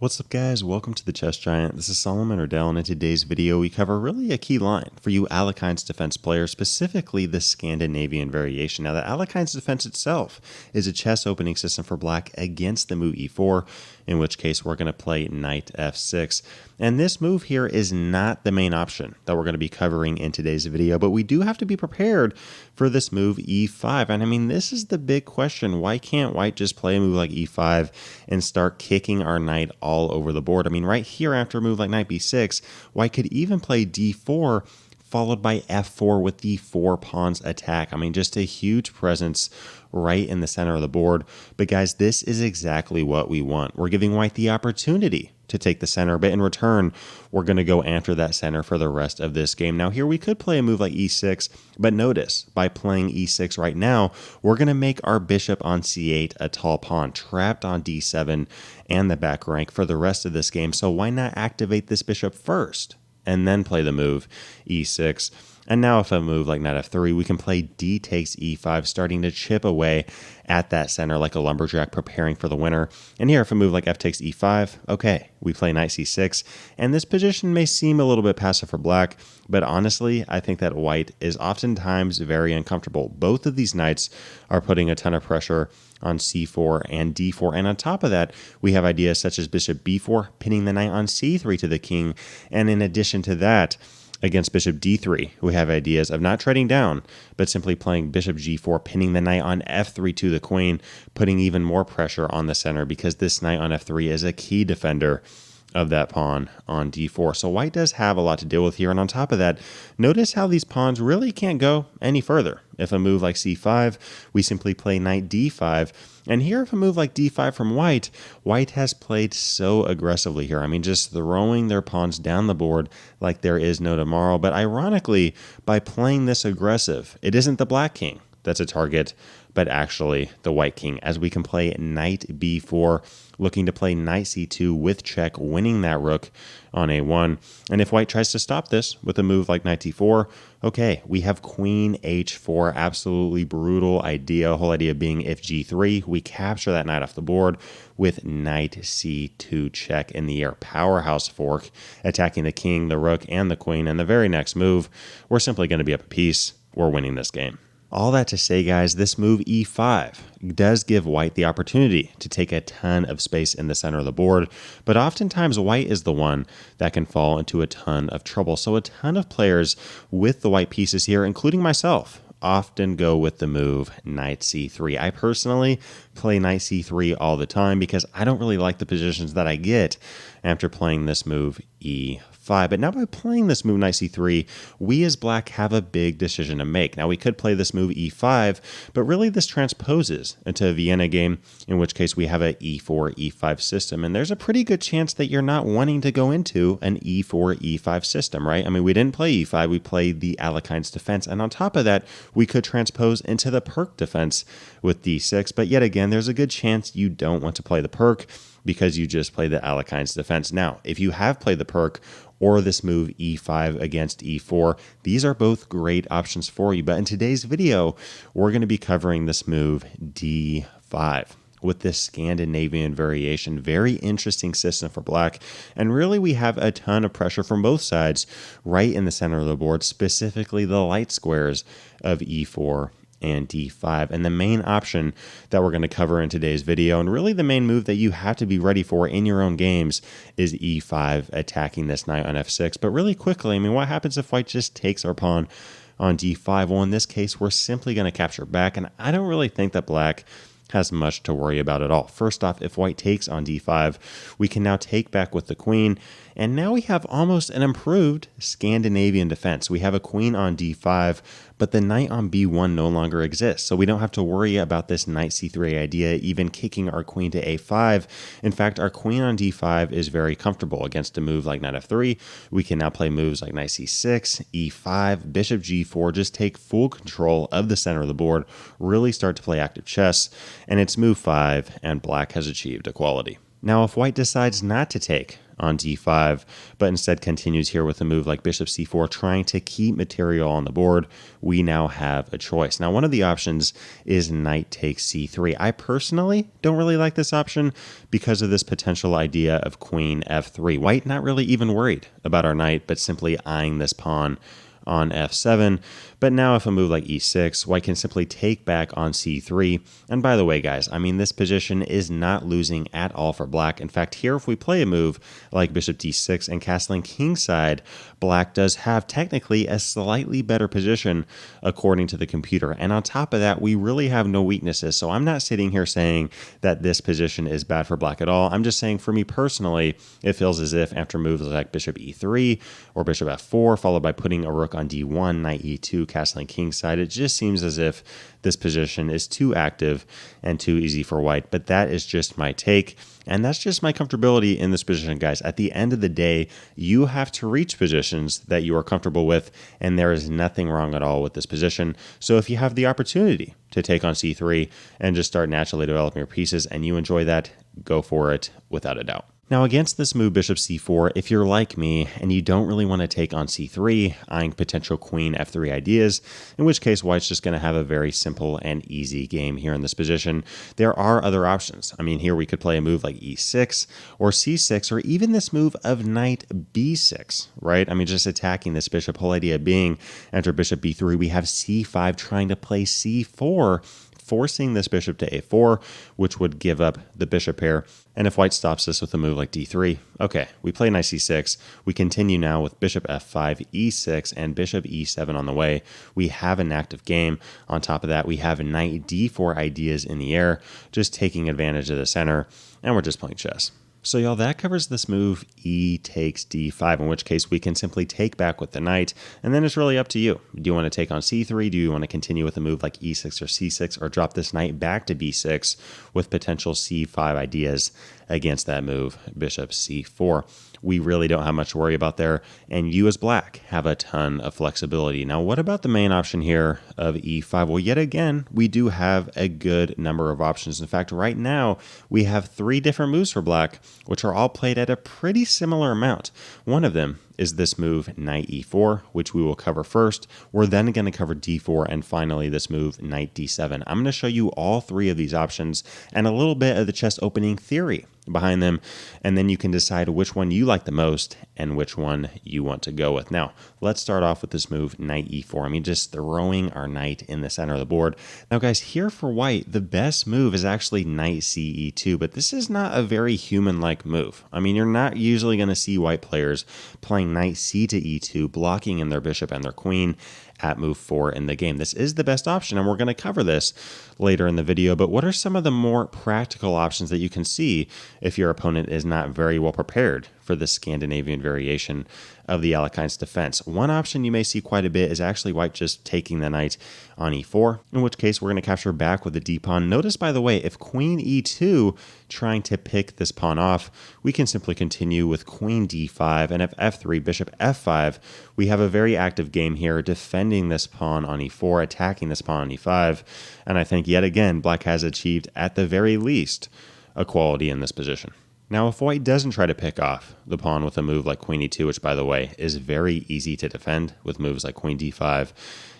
What's up guys, welcome to the Chess Giant. This is Solomon Erdell, and in today's video we cover really a key line for you Alekhine's Defense players, specifically the Scandinavian Variation. Now the Alekhine's Defense itself is a chess opening system for black against the move e4, in which case we're going to play knight f6. And this move here is not the main option that we're going to be covering in today's video, but we do have to be prepared for this move e5. And I mean, this is the big question. Why can't white just play a move like e5 and start kicking our knight all over the board? I mean, right here after a move like knight b6, white could even play d4 followed by f4 with the 4 pawns attack. I mean, just a huge presence right in the center of the board. But guys, this is exactly what we want. We're giving white the opportunity to take the center, but in return, we're going to go after that center for the rest of this game. Now here we could play a move like e6, but notice, by playing e6 right now, we're going to make our bishop on c8 a tall pawn, trapped on d7 and the back rank for the rest of this game. So why not activate this bishop first and then play the move e6? And now if I move like knight f3, we can play d takes e5, starting to chip away at that center like a lumberjack, preparing for the winner. And here if I move like f takes e5, okay, we play knight c6. And this position may seem a little bit passive for black, but honestly, I think that white is oftentimes very uncomfortable. Both of these knights are putting a ton of pressure on c4 and d4. And on top of that, we have ideas such as bishop b4, pinning the knight on c3 to the king. And in addition to that, against bishop d3, we have ideas of not trading down, but simply playing bishop g4, pinning the knight on f3 to the queen, putting even more pressure on the center because this knight on f3 is a key defender of that pawn on d4. So white does have a lot to deal with here. And on top of that, notice how these pawns really can't go any further. If a move like c5, we simply play knight d5. And here if a move like d5 from white, white has played so aggressively here. I mean, just throwing their pawns down the board like there is no tomorrow. But ironically, by playing this aggressive, it isn't the black king that's a target, but actually the white king, as we can play knight b4, looking to play knight c2 with check, winning that rook on a1. And if white tries to stop this with a move like knight d4, okay, we have queen h4, absolutely brutal idea. Whole idea being if g3, we capture that knight off the board with knight c2 check in the air. Powerhouse fork, attacking the king, the rook, and the queen. And the very next move, we're simply going to be up a piece. We're winning this game. All that to say, guys, this move e5 does give white the opportunity to take a ton of space in the center of the board, but oftentimes white is the one that can fall into a ton of trouble. So a ton of players with the white pieces here, including myself, often go with the move knight c3. I personally play knight c3 all the time because I don't really like the positions that I get after playing this move e5. But now by playing this move knight c3, we as black have a big decision to make. Now we could play this move e5, but really this transposes into a Vienna game, in which case we have a e4, e5 system. And there's a pretty good chance that you're not wanting to go into an e4, e5 system, right? I mean, we didn't play e5, we played the Alekhine's Defense. And on top of that, we could transpose into the Pirc Defense with d6. But yet again, there's a good chance you don't want to play the Pirc because you just play the Alekhine's Defense. Now, if you have played the Pirc or this move e5 against e4, these are both great options for you. But in today's video, we're going to be covering this move d5 with this Scandinavian Variation. Very interesting system for black. And really, we have a ton of pressure from both sides right in the center of the board, specifically the light squares of e4 and d5. And the main option that we're going to cover in today's video, and really the main move that you have to be ready for in your own games, is e5, attacking this knight on f6. But really quickly, I mean, what happens if white just takes our pawn on d5? Well, in this case, we're simply going to capture back, and I don't really think that black has much to worry about at all. First off, if white takes on d5, we can now take back with the queen, and now we have almost an improved Scandinavian defense. We have a queen on d5, but the knight on b1 no longer exists, so we don't have to worry about this knight c3 idea even kicking our queen to a5. In fact, our queen on d5 is very comfortable against a move like knight f3. We can now play moves like knight c6, e5, bishop g4, just take full control of the center of the board, really start to play active chess, and it's move 5, and black has achieved equality. Now, if white decides not to take on d5, but instead continues here with a move like bishop c4, trying to keep material on the board. We now have a choice. Now, one of the options is knight takes c3. I personally don't really like this option because of this potential idea of queen f3. White not really even worried about our knight, but simply eyeing this pawn on f7. But now if a move like e6, white can simply take back on c3. And by the way, guys, I mean, this position is not losing at all for black. In fact, here, if we play a move like bishop d6 and castling kingside, black does have technically a slightly better position according to the computer. And on top of that, we really have no weaknesses. So I'm not sitting here saying that this position is bad for black at all. I'm just saying, for me personally, it feels as if after moves like bishop e3 or bishop f4, followed by putting a rook on d1, knight e2, castling kingside, it just seems as if this position is too active and too easy for white. But that is just my take, and that's just my comfortability in this position, guys. At the end of the day, you have to reach positions that you are comfortable with, and there is nothing wrong at all with this position. So if you have the opportunity to take on c3 and just start naturally developing your pieces and you enjoy that, go for it without a doubt. Now, against this move, bishop c4, if you're like me and you don't really want to take on c3, eyeing potential queen f3 ideas, in which case white's just going to have a very simple and easy game here in this position, there are other options. I mean, here we could play a move like e6 or c6, or even this move of knight b6, right? I mean, just attacking this bishop. Whole idea being, after bishop b3, we have c5 trying to play c4, forcing this bishop to a4, which would give up the bishop pair. And if white stops this with a move like d3, okay, we play knight c6. We continue now with bishop f5, e6, and bishop e7 on the way. We have an active game. On top of that, we have knight d4 ideas in the air, just taking advantage of the center, and we're just playing chess. So y'all, that covers this move e takes d5, in which case we can simply take back with the knight, and then it's really up to you. Do you want to take on c3? Do you want to continue with a move like e6 or c6, or drop this knight back to b6 with potential c5 ideas against that move, bishop c4? We really don't have much to worry about there, and you as black have a ton of flexibility. Now, what about the main option here of e5? Well, yet again, we do have a good number of options. In fact, right now, we have 3 different moves for black, which are all played at a pretty similar amount. One of them is this move knight e4, which we will cover first. We're then going to cover d4, and finally this move knight d7. I'm going to show you all 3 of these options and a little bit of the chess opening theory behind them, and then you can decide which one you like the most and which one you want to go with. Now, let's start off with this move knight e4. I mean, just throwing our knight in the center of the board. Now, guys, here for white, the best move is actually knight ce2, but this is not a very human-like move. I mean, you're not usually going to see white players playing knight c to e2, blocking in their bishop and their queen at move 4 in the game. This is the best option, and we're going to cover this later in the video, but what are some of the more practical options that you can see if your opponent is not very well prepared for the Scandinavian variation of the Alekhine's defense? One option you may see quite a bit is actually white just taking the knight on e4, in which case we're going to capture back with the d-pawn. Notice, by the way, if queen e2 trying to pick this pawn off, we can simply continue with queen d5, and if f3, bishop f5, we have a very active game here, defending this pawn on e4, attacking this pawn on e5, and I think yet again black has achieved at the very least equality in this position. Now, if white doesn't try to pick off the pawn with a move like queen e2, which, by the way, is very easy to defend with moves like queen d5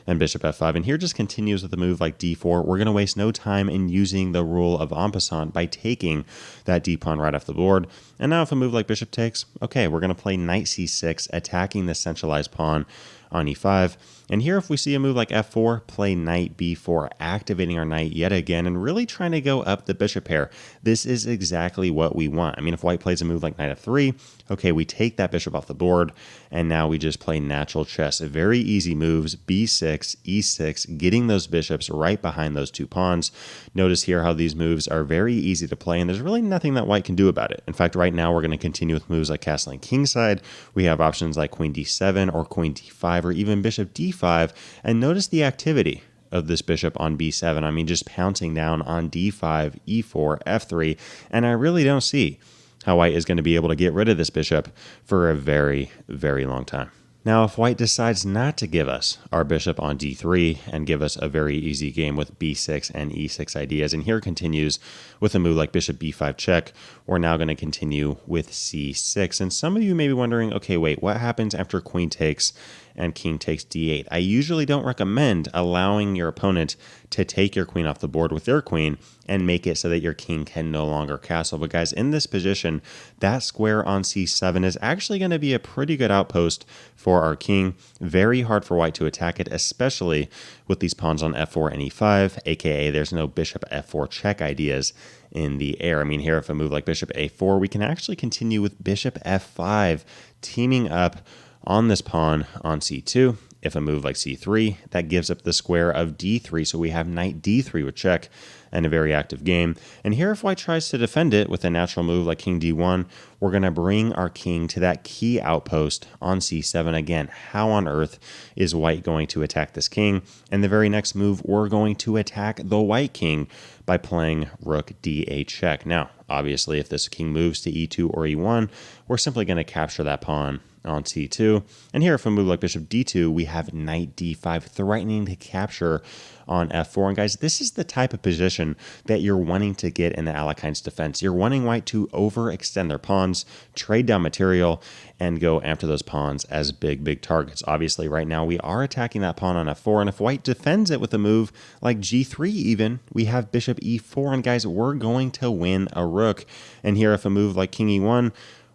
and bishop f5, and here just continues with a move like d4, we're going to waste no time in using the rule of en passant by taking that d-pawn right off the board. And now if a move like bishop takes, okay, we're going to play knight c6, attacking the centralized pawn on e5. And here, if we see a move like f4, play knight b4, activating our knight yet again and really trying to go up the bishop pair. This is exactly what we want. I mean, if white plays a move like knight f3, okay, we take that bishop off the board, and now we just play natural chess. Very easy moves, b6, e6, getting those bishops right behind those 2 pawns. Notice here how these moves are very easy to play, and there's really nothing that white can do about it. In fact, right now we're going to continue with moves like castling kingside. We have options like queen d7 or queen d5 or even bishop d5, and notice the activity of this bishop on b7. I mean, just pouncing down on d5, e4, f3, and I really don't see how white is going to be able to get rid of this bishop for a very, very long time. Now, if white decides not to give us our bishop on d3 and give us a very easy game with b6 and e6 ideas, and here continues with a move like bishop b5 check, we're now going to continue with c6. And some of you may be wondering, okay, wait, what happens after queen takes and king takes d8? I usually don't recommend allowing your opponent to take your queen off the board with their queen and make it so that your king can no longer castle. But guys, in this position, that square on c7 is actually going to be a pretty good outpost for our king. Very hard for white to attack it, especially with these pawns on f4 and e5, aka there's no bishop f4 check ideas in the air. I mean, here if a move like bishop a4, we can actually continue with bishop f5, teaming up on this pawn on c2. If a move like c3, that gives up the square of d3, so we have knight d3 with check and a very active game. And here if white tries to defend it with a natural move like king d1, we're going to bring our king to that key outpost on c7. Again, how on earth is white going to attack this king? And the very next move, we're going to attack the white king by playing rook d8 check. Now, obviously, if this king moves to e2 or e1, we're simply going to capture that pawn on c2. And here if we move like bishop d2, we have knight d5 threatening to capture on f4. And guys, this is the type of position that you're wanting to get in the Alekhine's defense. You're wanting white to overextend their pawns, trade down material, and go after those pawns as big targets. Obviously, right now we are attacking that pawn on f4, and if white defends it with a move like g3 even, we have bishop e4, and guys, we're going to win a rook. And here if a move like king e1,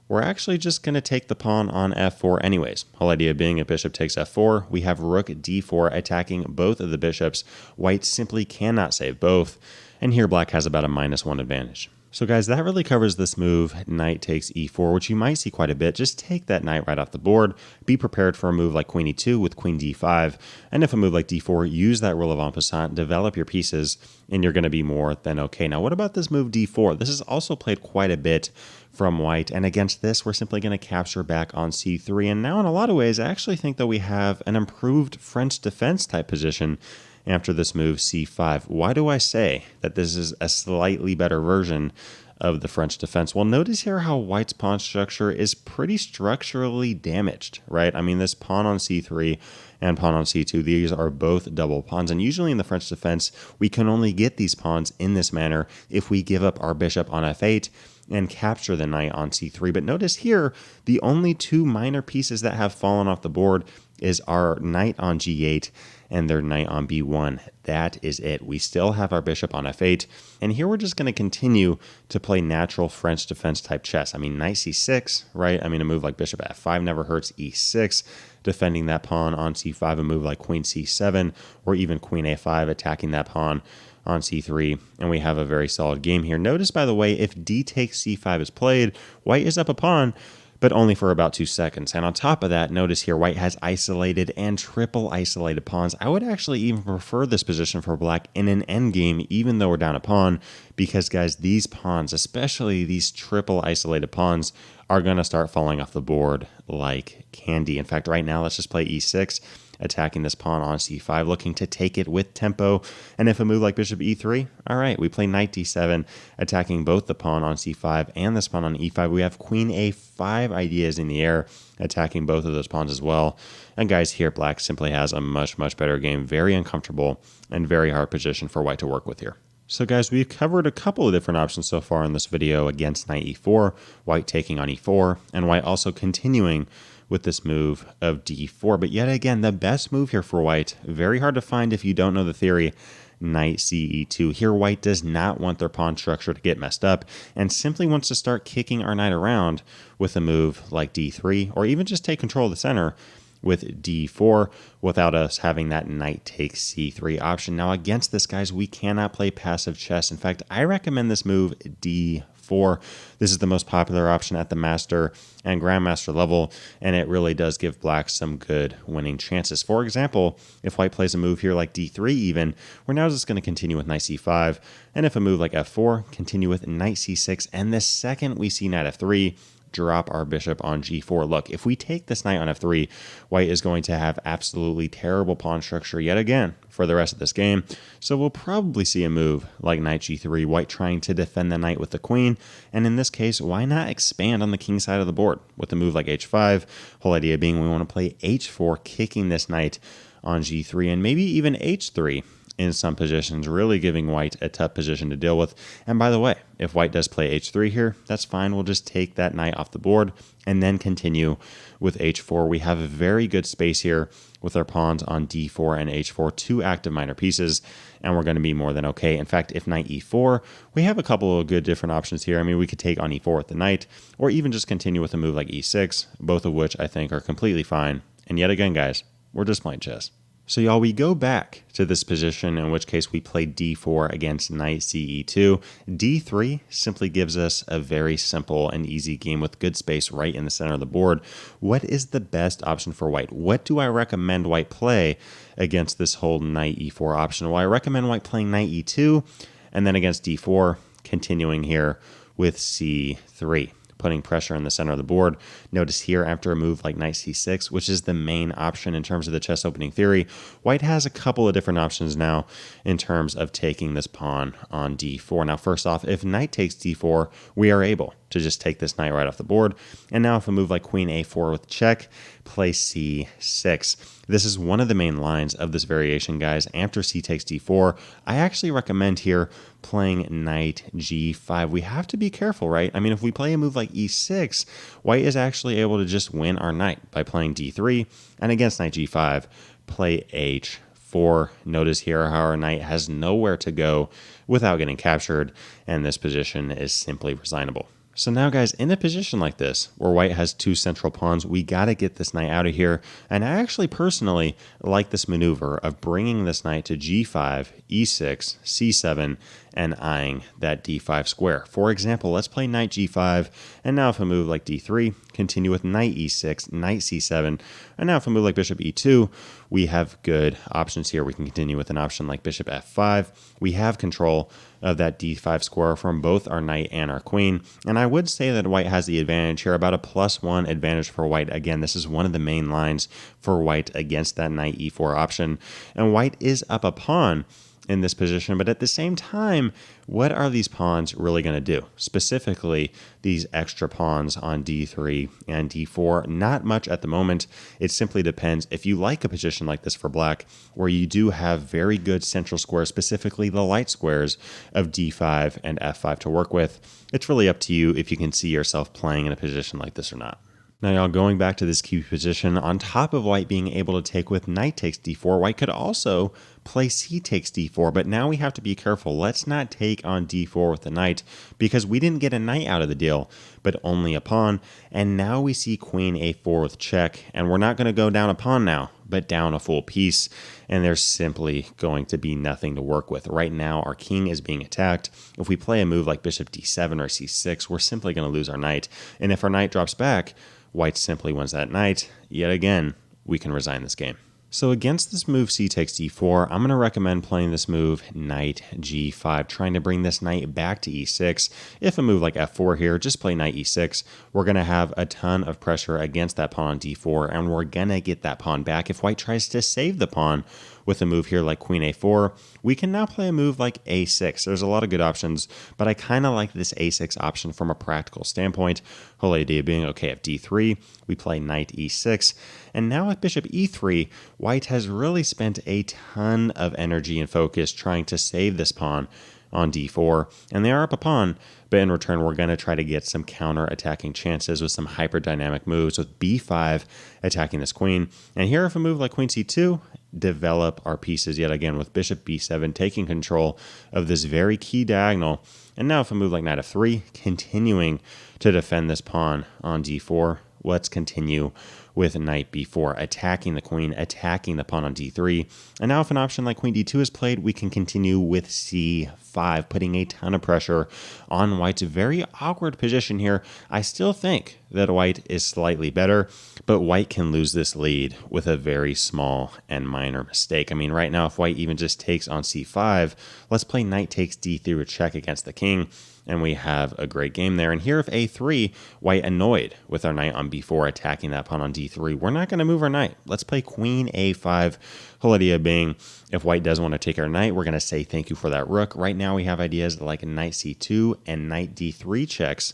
we're actually just going to take the pawn on f4 anyways. Whole idea being if bishop takes f4, we have rook d4 attacking both of the bishops. White simply cannot save both, and here black has about a -1 advantage. So guys, that really covers this move, knight takes e4, which you might see quite a bit. Just take that knight right off the board. Be prepared for a move like queen e2 with queen d5. And if a move like d4, use that rule of en passant, develop your pieces, and you're going to be more than okay. Now, what about this move d4? This is also played quite a bit from white, and against this, we're simply going to capture back on c3. And now, in a lot of ways, I actually think that we have an improved French defense type position after this move c5. Why do I say that this is a slightly better version of the French defense? Well, notice here how white's pawn structure is pretty structurally damaged, right? I mean, this pawn on c3 and pawn on c2, these are both double pawns, and usually in the French defense, we can only get these pawns in this manner if we give up our bishop on f8 and capture the knight on c3. But notice here, the only two minor pieces that have fallen off the board is our knight on g8 and their knight on b1. That is it. We still have our bishop on f8, and here we're just going to continue to play natural French defense type chess. I mean, knight c6, right? I mean, a move like bishop f5 never hurts. e6, defending that pawn on c5, a move like queen c7, or even queen a5, attacking that pawn on c3, and we have a very solid game here. Notice, by the way, if d takes c5 is played, white is up a pawn, but only for about 2 seconds. And on top of that, notice here, white has isolated and triple isolated pawns. I would actually even prefer this position for black in an endgame, even though we're down a pawn, because guys, these pawns, especially these triple isolated pawns, are going to start falling off the board like candy. In fact, right now, let's just play e6, attacking this pawn on c5, looking to take it with tempo. And if a move like bishop e3, all right, we play knight d7, attacking both the pawn on c5 and this pawn on e5. We have queen a5 ideas in the air, attacking both of those pawns as well. And guys, here black simply has a much better game, very uncomfortable and very hard position for white to work with here. So guys, we've covered a couple of different options so far in this video against knight e4, white taking on e4, and white also continuing with this move of d4. But yet again, the best move here for white, very hard to find if you don't know the theory, knight ce2. Here, white does not want their pawn structure to get messed up and simply wants to start kicking our knight around with a move like d3, or even just take control of the center with d4 without us having that knight takes c3 option. Now against this, guys, we cannot play passive chess. In fact, I recommend this move d4. This is the most popular option at the master and grandmaster level, and it really does give black some good winning chances. For example, if white plays a move here like d3 even, we're now just going to continue with knight c5, and if a move like f4, continue with knight c6, and the second we see knight f3, drop our bishop on g4. Look, if we take this knight on f3, white is going to have absolutely terrible pawn structure yet again for the rest of this game. So we'll probably see a move like knight g3, white trying to defend the knight with the queen. And in this case, why not expand on the king side of the board with a move like h5? Whole idea being we want to play h4, kicking this knight on g3 and maybe even h3 in some positions, really giving white a tough position to deal with. And by the way, if white does play h3 here, that's fine. We'll just take that knight off the board and then continue with h4. We have a very good space here with our pawns on d4 and h4, two active minor pieces, and we're going to be more than okay. In fact, if knight e4, we have a couple of good different options here. I mean, we could take on e4 with the knight, or even just continue with a move like e6, both of which I think are completely fine. And yet again, guys, we're just playing chess. So y'all, we go back to this position, in which case we play d4 against knight ce2. d3 simply gives us a very simple and easy game with good space right in the center of the board. What is the best option for white? What do I recommend white play against this whole knight e4 option? Well, I recommend white playing knight e2, and then against d4, continuing here with c3. Putting pressure in the center of the board. Notice here, after a move like knight c6, which is the main option in terms of the chess opening theory, white has a couple of different options now in terms of taking this pawn on d4. Now, first off, if knight takes d4, we are able to just take this knight right off the board. And now if a move like queen a4 with check, play c6. This is one of the main lines of this variation, guys. After c takes d4, I actually recommend here playing knight g5. We have to be careful, right? I mean, if we play a move like e6, white is actually able to just win our knight by playing d3, and against knight g5, play h4. Notice here how our knight has nowhere to go without getting captured, and this position is simply resignable. So now, guys, in a position like this, where white has two central pawns, we got to get this knight out of here. And I actually personally like this maneuver of bringing this knight to g5, e6, c7, and eyeing that d5 square. For example, let's play knight g5, and now if a move like d3, continue with knight e6, knight c7, and now if a move like bishop e2, we have good options here. We can continue with an option like bishop f5. We have control of that d5 square from both our knight and our queen, and I would say that white has the advantage here, about a +1 advantage for white. Again, this is one of the main lines for white against that knight e4 option, and white is up a pawn in this position, but at the same time, what are these pawns really going to do? Specifically, these extra pawns on d3 and d4, not much at the moment. It simply depends. If you like a position like this for black, where you do have very good central squares, specifically the light squares of d5 and f5 to work with, it's really up to you if you can see yourself playing in a position like this or not. Now, y'all, going back to this key position, on top of white being able to take with knight takes d4, white could also play c takes d4, but now we have to be careful. Let's not take on d4 with the knight, because we didn't get a knight out of the deal, but only a pawn, and now we see queen a4 with check, and we're not going to go down a pawn now, but down a full piece, and there's simply going to be nothing to work with. Right now, our king is being attacked. If we play a move like bishop d7 or c6, we're simply going to lose our knight, and if our knight drops back, white simply wins that knight. Yet again, we can resign this game. So against this move c takes d4, I'm going to recommend playing this move knight g5, trying to bring this knight back to e6. If a move like f4 here, just play knight e6. We're going to have a ton of pressure against that pawn on d4, and we're going to get that pawn back. If white tries to save the pawn with a move here like queen a4, we can now play a move like a6. There's a lot of good options, but I kind of like this a6 option from a practical standpoint. Whole idea being, okay, at d3, we play knight e6, and now at bishop e3, white has really spent a ton of energy and focus trying to save this pawn on d4, and they are up a pawn, but in return we're going to try to get some counter-attacking chances with some hyper-dynamic moves with b5 attacking this queen. And here, if a move like queen c2, develop our pieces yet again with bishop b7 taking control of this very key diagonal. And now if a move like knight f3, continuing to defend this pawn on d4, let's continue with knight b4, attacking the queen, attacking the pawn on d3. And now if an option like queen d2 is played, we can continue with c5, putting a ton of pressure on white's very awkward position here. I still think that white is slightly better, but white can lose this lead with a very small and minor mistake. I mean, right now, if white even just takes on c5, let's play knight takes d3 with check against the king, and we have a great game there. And here if a3, white annoyed with our knight on b4, attacking that pawn on d3, we're not going to move our knight. Let's play queen a5. Whole idea being, if white does want to take our knight, we're going to say thank you for that rook. Right now we have ideas like knight c2 and knight d3 checks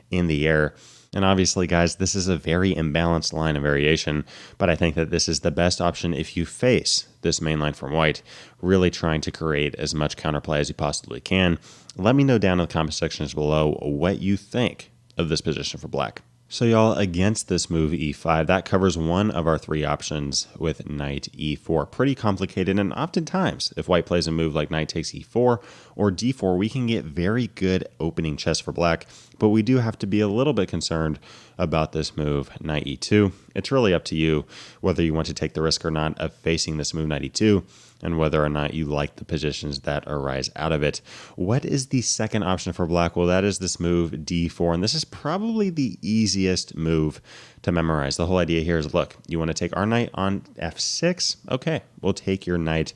in the air. And obviously, guys, this is a very imbalanced line of variation, but I think that this is the best option if you face this main line from white, really trying to create as much counterplay as you possibly can. Let me know down in the comment sections below what you think of this position for black. So y'all, against this move e5, that covers one of our three options with knight e4. Pretty complicated, and oftentimes, if white plays a move like knight takes e4 or d4, we can get very good opening chess for black, but we do have to be a little bit concerned about this move, knight e2. It's really up to you whether you want to take the risk or not of facing this move, knight e2, and whether or not you like the positions that arise out of it. What is the second option for black? Well, that is this move d4, and this is probably the easiest move to memorize. The whole idea here is, look, you want to take our knight on f6? Okay, we'll take your knight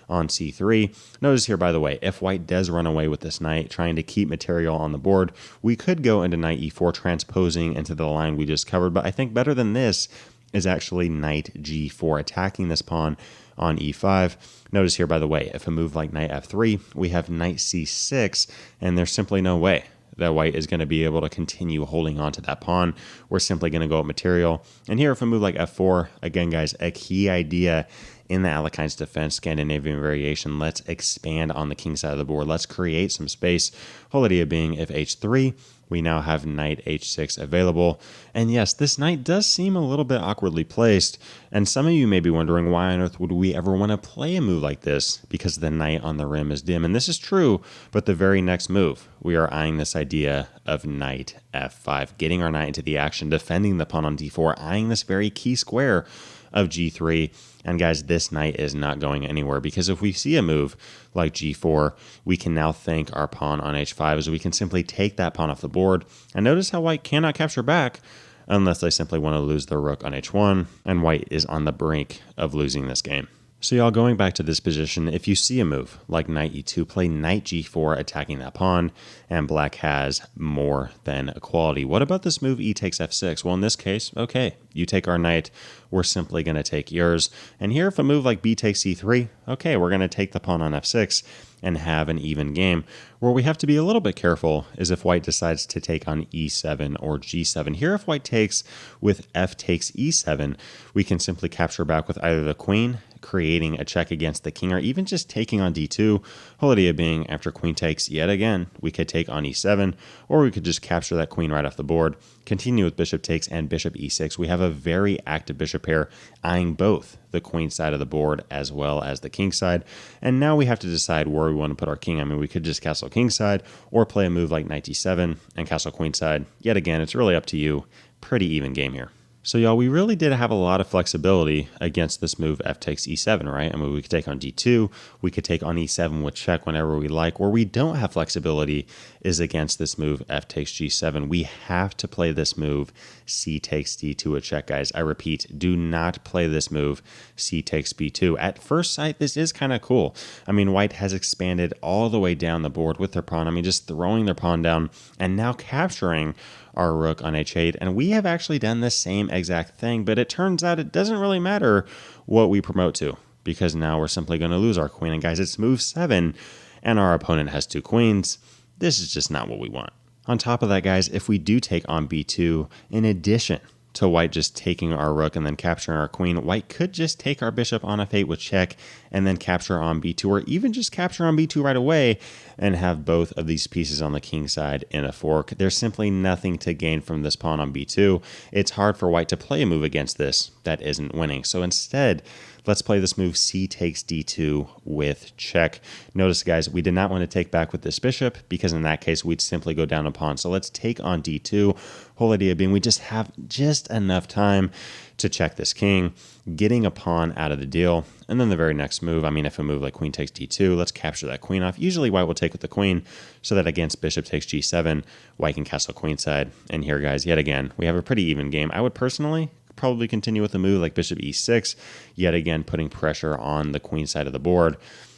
on c3. Notice here, by the way, if white does run away with this knight, trying to keep material on the board, we could go into knight e4, transposing into the line we just covered, but I think better than this is actually knight g4, attacking this pawn on e5. Notice here, by the way, if a move like knight f3, we have knight c6, and there's simply no way that white is going to be able to continue holding on to that pawn. We're simply going to go up material. And here, if a move like f4, again, guys, a key idea in the Alekhine's Defense Scandinavian Variation, let's expand on the king side of the board. Let's create some space. Whole idea being, if h3, we now have knight h6 available. And yes, this knight does seem a little bit awkwardly placed, and some of you may be wondering, why on earth would we ever want to play a move like this? Because the knight on the rim is dim. And this is true, but the very next move, we are eyeing this idea of knight f5, getting our knight into the action, defending the pawn on d4, eyeing this very key square of g3. And guys, this knight is not going anywhere, because if we see a move like g4, we can now thank our pawn on h5 as we can simply take that pawn off the board. And notice how white cannot capture back unless they simply want to lose their rook on h1, and white is on the brink of losing this game. So y'all, going back to this position, if you see a move like knight e2, play knight g4, attacking that pawn, and black has more than equality. What about this move e takes f6? Well, in this case, okay, you take our knight, we're simply going to take yours. And here, if a move like b takes c3, okay, we're going to take the pawn on f6 and have an even game. Where we have to be a little bit careful is if white decides to take on e7 or g7. Here, if white takes with f takes e7, we can simply capture back with either the queen, creating a check against the king, or even just taking on d2. Whole idea being, after queen takes, yet again, we could take on e7, or we could just capture that queen right off the board, continue with bishop takes and bishop e6. We have a very active bishop pair, eyeing both the queen side of the board as well as the king side. And now we have to decide where we want to put our king. I mean, we could just castle king side, or play a move like knight d7 and castle queen side. Yet again, it's really up to you. Pretty even game here. So y'all, we really did have a lot of flexibility against this move f takes e7, right? I mean, we could take on d2, we could take on e7 with check whenever we like. Where we don't have flexibility is against this move f takes g7. We have to play this move c takes d2 with check, guys. I repeat, do not play this move c takes b2. At first sight, this is kind of cool. I mean, white has expanded all the way down the board with their pawn. I mean, just throwing their pawn down and now capturing our rook on h8, and we have actually done the same exact thing, but it turns out it doesn't really matter what we promote to, because now we're simply going to lose our queen. And guys, it's move 7, and our opponent has 2 queens. This is just not what we want. On top of that, guys, if we do take on b2, in addition to white just taking our rook and then capturing our queen, white could just take our bishop on f8 with check and then capture on b2, or even just capture on b2 right away and have both of these pieces on the king side in a fork. There's simply nothing to gain from this pawn on b2. It's hard for white to play a move against this that isn't winning. So instead, let's play this move c takes d2 with check. Notice, guys, we did not want to take back with this bishop because in that case we'd simply go down a pawn. So let's take on d2. Whole idea being we just have just enough time to check this king, getting a pawn out of the deal. And then the very next move, I mean, if a move like queen takes d2, let's capture that queen off. Usually white will take with the queen so that against bishop takes g7, white can castle queenside. And here, guys, yet again, we have a pretty even game. I would personally probably continue with a move like bishop e6, yet again putting pressure on the queen side of the board.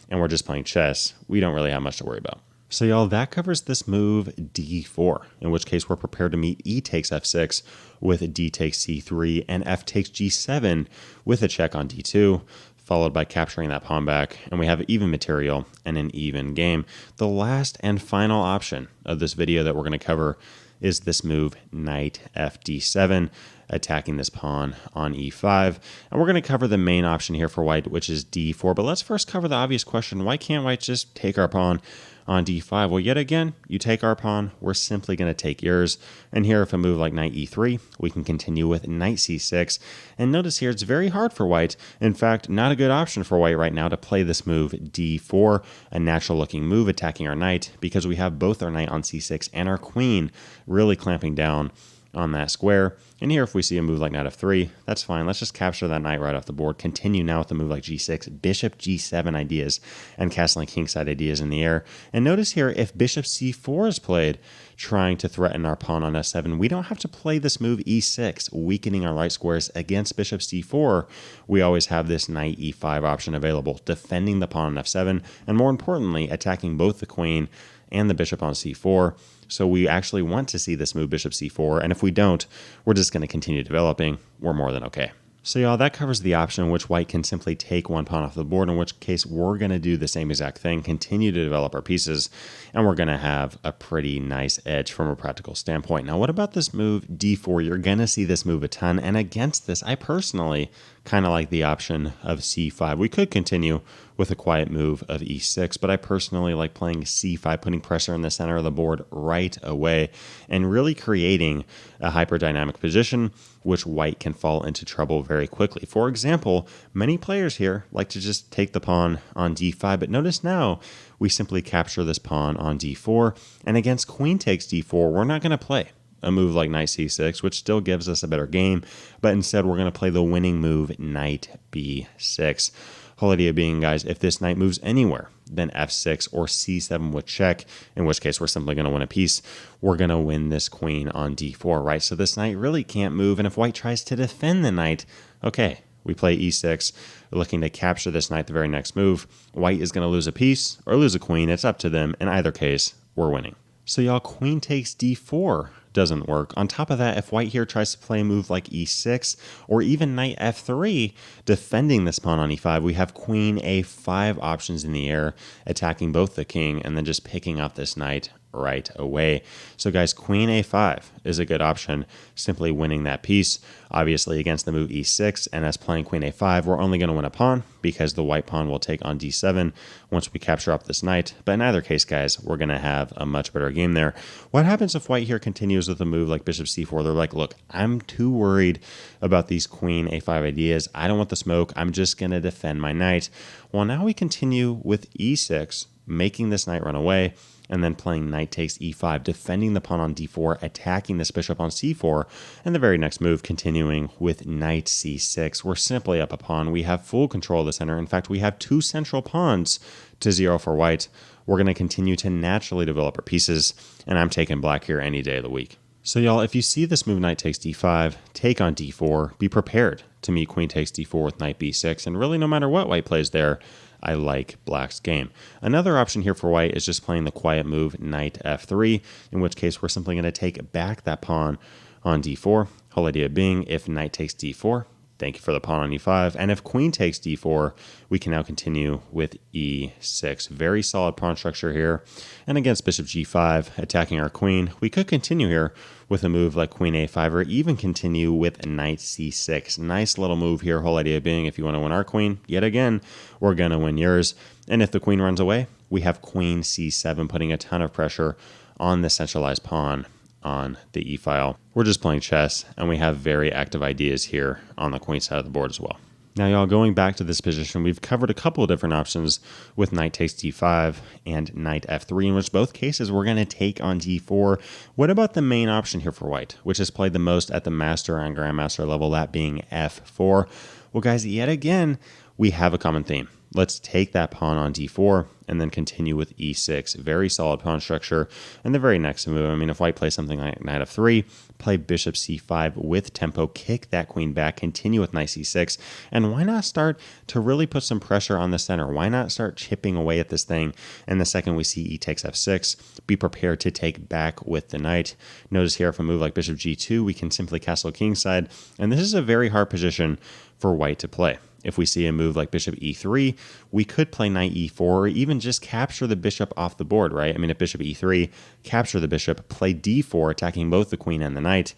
And we're just playing chess. We don't really have much to worry about. So y'all, that covers this move d4, in which case we're prepared to meet e takes f6 with d takes c3 and f takes g7 with a check on d2, followed by capturing that pawn back, and we have even material and an even game. The last and final option of this video that we're going to cover is this move knight fd7, attacking this pawn on e5. And we're going to cover the main option here for white, which is d4. But let's first cover the obvious question: why can't white just take our pawn on d5? Well, yet again, you take our pawn, we're simply going to take yours. And here, if a move like knight e3, we can continue with knight c6. And notice here, it's very hard for white. In fact, not a good option for white right now to play this move d4, a natural looking move attacking our knight, because we have both our knight on c6 and our queen really clamping down on that square. And here, if we see a move like knight f3, that's fine. Let's just capture that knight right off the board. Continue now with the move like g6, bishop g7 ideas, and castling kingside ideas in the air. And notice here, if bishop c4 is played, trying to threaten our pawn on s7, we don't have to play this move e6, weakening our light squares against bishop c4. We always have this knight e5 option available, defending the pawn on f7, and more importantly, attacking both the queen and the bishop on c4. So we actually want to see this move bishop c4, and if we don't, we're just going to continue developing. We're more than okay. So y'all, that covers the option in which white can simply take one pawn off the board, in which case we're going to do the same exact thing, continue to develop our pieces, and we're going to have a pretty nice edge from a practical standpoint. Now, what about this move d4? You're going to see this move a ton, and against this, I personally kind of like the option of c5. We could continue with a quiet move of e6, but I personally like playing c5, putting pressure in the center of the board right away, and really creating a hyperdynamic position which white can fall into trouble very quickly. For example, many players here like to just take the pawn on d5, but notice now we simply capture this pawn on d4, and against queen takes d4, we're not going to play a move like knight c6, which still gives us a better game, but instead we're going to play the winning move knight b6. Whole idea being, guys, if this knight moves anywhere, then f6 or c7 with check, in which case we're simply going to win a piece. We're going to win this queen on d4, right? So this knight really can't move, and if white tries to defend the knight, okay, we play e6, looking to capture this knight the very next move. White is going to lose a piece or lose a queen. It's up to them. In either case, we're winning. So y'all, queen takes d4 doesn't work. On top of that, if white here tries to play a move like e6 or even knight f3, defending this pawn on e5, we have queen a5 options in the air, attacking both the king and then just picking up this knight right away. So guys, queen a5 is a good option, simply winning that piece. Obviously against the move e6 and us playing queen a5, we're only going to win a pawn because the white pawn will take on d7 once we capture up this knight. But in either case, guys, we're going to have a much better game there. What happens if white here continues with a move like bishop c4? They're like, look, I'm too worried about these queen a5 ideas. I don't want the smoke. I'm just going to defend my knight. Well, now we continue with e6, making this knight run away, and then playing knight takes e5, defending the pawn on d4, attacking this bishop on c4, and the very next move continuing with knight c6. We're simply up a pawn. We have full control of the center. In fact, we have two central pawns to 0 for white. We're going to continue to naturally develop our pieces, and I'm taking black here any day of the week. So y'all, if you see this move knight takes d5, take on d4, be prepared to meet queen takes d4 with knight b6, and really no matter what white plays there, I like black's game. Another option here for white is just playing the quiet move knight f3, in which case we're simply going to take back that pawn on d4. Whole idea being, if knight takes d4, thank you for the pawn on e5, and if queen takes d4, we can now continue with e6. Very solid pawn structure here. And against bishop g5, attacking our queen, we could continue here with a move like queen a5, or even continue with knight c6. Nice little move here. Whole idea being, if you want to win our queen, yet again, we're going to win yours. And if the queen runs away, we have queen c7, putting a ton of pressure on the centralized pawn on the e-file. We're just playing chess, and we have very active ideas here on the queen side of the board as well. Now, y'all, going back to this position, we've covered a couple of different options with knight takes d5 and knight f3, in which both cases we're going to take on d4. What about the main option here for white, which is played the most at the master and grandmaster level, that being f4? Well, guys, yet again, we have a common theme. Let's take that pawn on d4 and then continue with e6. Very solid pawn structure. And the very next move, I mean, if white plays something like knight f3, play bishop c5 with tempo, kick that queen back, continue with knight c6. And why not start to really put some pressure on the center? Why not start chipping away at this thing? And the second we see e takes f6, be prepared to take back with the knight. Notice here, if a move like bishop g2, we can simply castle kingside. And this is a very hard position for white to play. If we see a move like bishop e3, we could play knight e4 or even just capture the bishop off the board, right? I mean, if bishop e3, capture the bishop, play d4, attacking both the queen and the knight,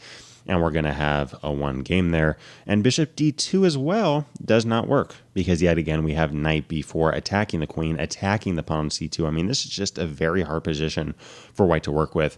and we're going to have a one game there. And bishop d2 as well does not work because yet again, we have knight b4 attacking the queen, attacking the pawn on c2. I mean, this is just a very hard position for white to work with.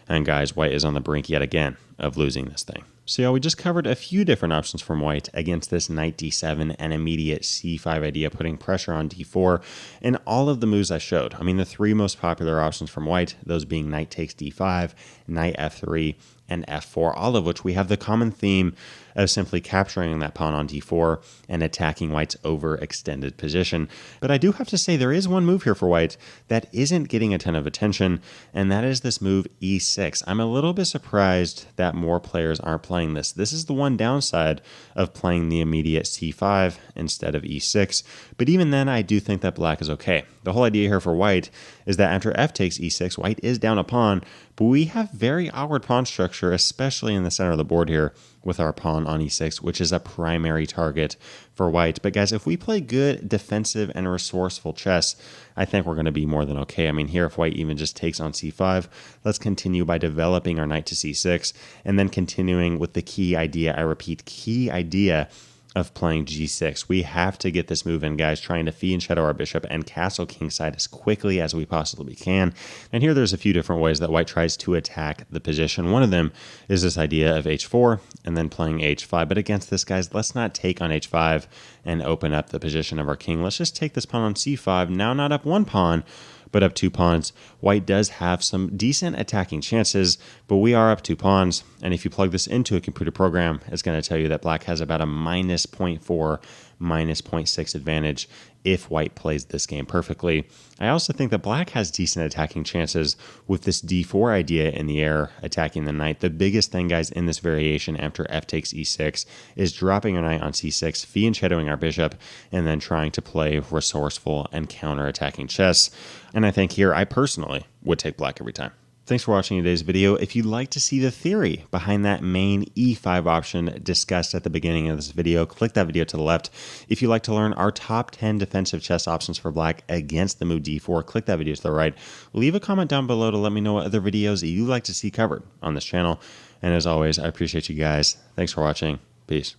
And guys, white is on the brink yet again of losing this thing. So yeah, we just covered a few different options from white against this knight d7 and immediate c5 idea, putting pressure on d4 in all of the moves I showed. I mean, the three most popular options from white, those being knight takes d5, knight f3, and f4, all of which we have the common theme of simply capturing that pawn on d4 and attacking white's overextended position. But I do have to say there is one move here for white that isn't getting a ton of attention, and that is this move e6. I'm a little bit surprised that more players aren't playing this. This is the one downside of playing the immediate c5 instead of e6, but even then I do think that black is okay. The whole idea here for white is that after f takes e6, white is down a pawn, but we have very awkward pawn structure, especially in the center of the board here with our pawn on e6, which is a primary target for white. But guys, if we play good defensive and resourceful chess, I think we're going to be more than okay. I mean, here, if white even just takes on c5, let's continue by developing our knight to c6, and then continuing with the key idea, I repeat, key idea of playing g6. We have to get this move in, guys, trying to fee and shadow our bishop and castle kingside as quickly as we possibly can. And here there's a few different ways that white tries to attack the position. One of them is this idea of h4 and then playing h5. But against this, guys, let's not take on h5 and open up the position of our king. Let's just take this pawn on c5, now not up one pawn, but up two pawns. White does have some decent attacking chances, but we are up two pawns. And if you plug this into a computer program, it's going to tell you that black has about a minus 0.4, minus 0.6 advantage if white plays this game perfectly. I also think that black has decent attacking chances with this d4 idea in the air, attacking the knight. The biggest thing, guys, in this variation after f takes e6 is dropping our knight on c6, fee and shadowing our bishop, and then trying to play resourceful and counter-attacking chess. And I think here I personally would take black every time. Thanks for watching today's video. If you'd like to see the theory behind that main e5 option discussed at the beginning of this video, click that video to the left. If you'd like to learn our top 10 defensive chess options for black against the move d4, click that video to the right. Leave a comment down below to let me know what other videos you'd like to see covered on this channel. And as always, I appreciate you guys. Thanks for watching. Peace.